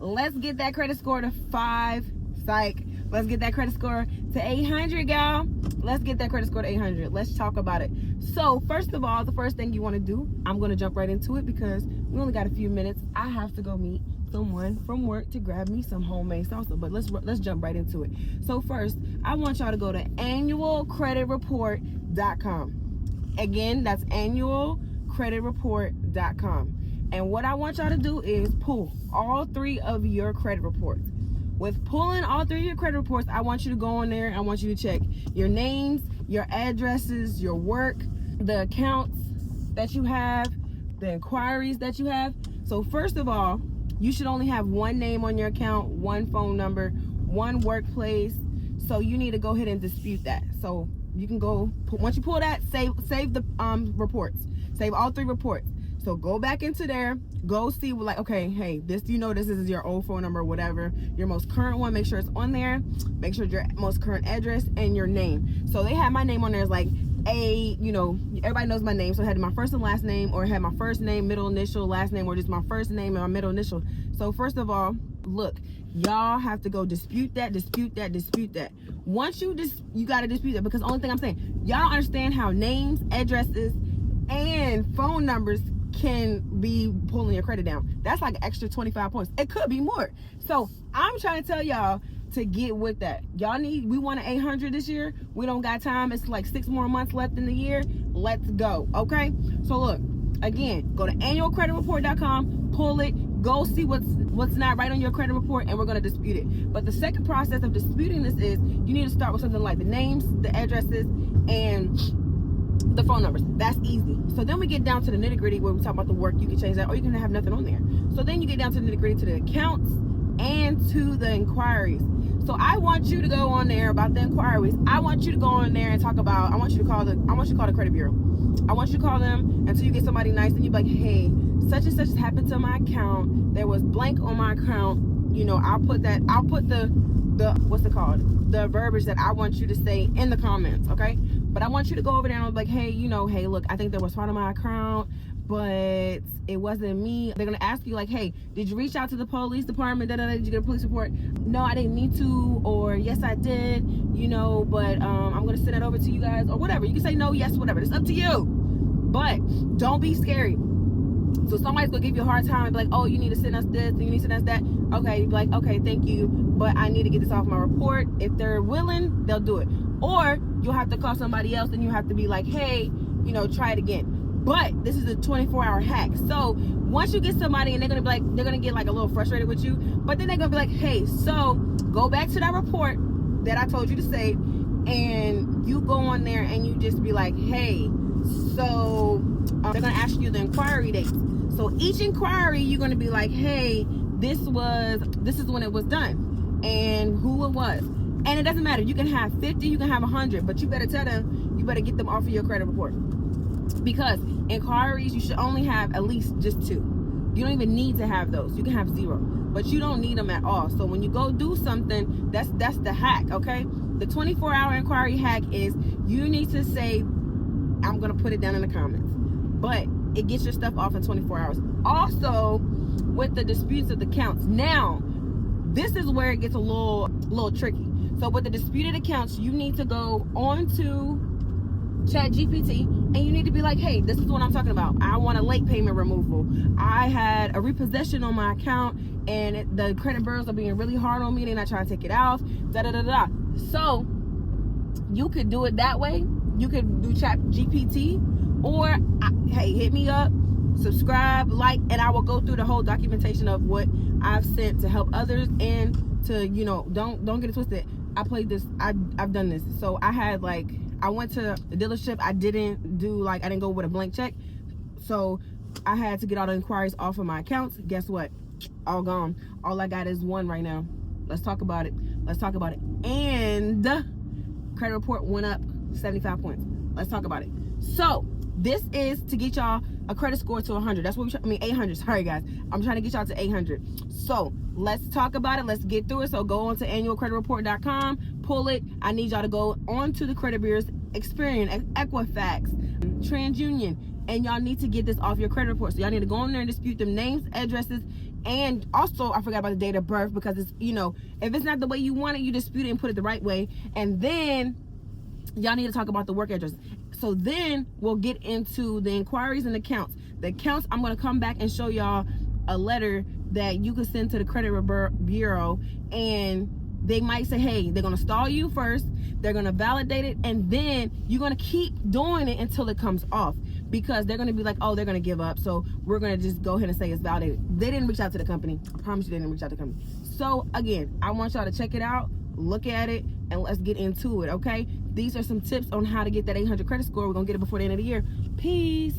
let's get that credit score to 5. Psych. Let's get that credit score to 800, y'all. Let's get that credit score to 800. Let's talk about it. So first of all, the first thing you want to do, I'm going to jump right into it because we only got a few minutes. I have to go meet someone from work to grab me some homemade salsa, but let's jump right into it. So first, I want y'all to go to annualcreditreport.com. Again, that's annualcreditreport.com. And what I want y'all to do is pull all 3 of your credit reports. With pulling all 3 of your credit reports, I want you to go on there. I want you to check your names, your addresses, your work, the accounts that you have, the inquiries that you have. So first of all, you should only have 1 name on your account, 1 phone number, 1 workplace. So you need to go ahead and dispute that. So you can go, once you pull that, save the reports. Save all 3 reports. So go back into there, go see, like, okay, hey, this is your old phone number, whatever, your most current one, make sure it's on there, make sure your most current address and your name. So they had my name on there as like everybody knows my name, so it had my first and last name, or it had my first name, middle initial, last name, or just my first name and my middle initial. So first of all, look, y'all have to go dispute that. Once you got to dispute that, because the only thing I'm saying, y'all don't understand how names, addresses, and phone numbers can be pulling your credit down. That's like an extra 25 points. It could be more. So I'm trying to tell y'all to get with that. We want an 800 this year. We don't got time. It's like 6 more months left in the year. Let's go. Okay. So look, again, go to annualcreditreport.com, pull it, go see what's not right on your credit report, and we're going to dispute it. But the second process of disputing this is you need to start with something like the names, the addresses, and the phone numbers. That's easy. So then we get down to the nitty gritty where we talk about the work. You can change that, or you can have nothing on there. So then you get down to the nitty gritty, to the accounts and to the inquiries. So I want you to go on there about the inquiries. I want you to go on there and talk about, I want you to call the credit bureau. I want you to call them until you get somebody nice, and you're like, hey, such and such has happened to my account. There was blank on my account. I'll put the what's it called? The verbiage that I want you to say in the comments, okay? But I want you to go over there and I'm like, hey, hey, look, I think there was fraud on my account, but it wasn't me. They're gonna ask you like, hey, did you reach out to the police department? Did you get a police report? No, I didn't need to, or yes, I did, but I'm gonna send it over to you guys, or whatever. You can say no, yes, whatever. It's up to you. But don't be scary. So somebody's gonna give you a hard time and be like, oh, you need to send us this and you need to send us that. Okay, be like, okay, thank you, but I need to get this off my report. If they're willing, they'll do it. Or you'll have to call somebody else and you have to be like, hey, try it again. But this is a 24-hour hack. So once you get somebody and they're gonna get like a little frustrated with you, but then they're gonna be like, hey, so go back to that report that I told you to save, and you go on there and you just be like, hey, so they're gonna ask you the inquiry dates. So each inquiry, you're gonna be like, hey, this is when it was done and who it was. And it doesn't matter. You can have 50, you can have 100, but you better tell them, you better get them off of your credit report. Because inquiries, you should only have at least just 2. You don't even need to have those. You can have 0, but you don't need them at all. So when you go do something, that's the hack, okay? The 24-hour inquiry hack is you need to say, I'm going to put it down in the comments, but it gets your stuff off in 24 hours. Also, with the disputes of the accounts, now, this is where it gets a little tricky. So with the disputed accounts, you need to go on to ChatGPT and you need to be like, hey, this is what I'm talking about. I want a late payment removal. I had a repossession on my account and the credit bureaus are being really hard on me. They're not trying to take it off. So you could do it that way. You could do ChatGPT, or hey, hit me up, subscribe, like, and I will go through the whole documentation of what I've sent to help others, and to don't get it twisted. I've done this. So I went to the dealership. I didn't go with a blank check. So I had to get all the inquiries off of my accounts. Guess what? All gone. All I got is 1 right now. Let's talk about it. And credit report went up 75 points. Let's talk about it. So this is to get y'all a credit score to 100. That's what 800. Sorry guys, I'm trying to get y'all to 800. So let's talk about it. Let's get through it. So go on to annualcreditreport.com, pull it. I need y'all to go on to the credit bureaus, Experian, Equifax, TransUnion, and y'all need to get this off your credit report. So y'all need to go in there and dispute them names, addresses, and also I forgot about the date of birth, because it's, you know, if it's not the way you want it, you dispute it and put it the right way. And then y'all need to talk about the work address. So then we'll get into the inquiries and accounts. The accounts, I'm going to come back and show y'all a letter that you can send to the credit bureau, and they might say, hey, they're going to stall you first, they're going to validate it, and then you're going to keep doing it until it comes off, because they're going to be like, oh, they're going to give up, so we're going to just go ahead and say it's validated. They didn't reach out to the company. I promise you they didn't reach out to the company. So again, I want y'all to check it out, look at it, and let's get into it, okay? These are some tips on how to get that 800 credit score. We're going to get it before the end of the year. Peace.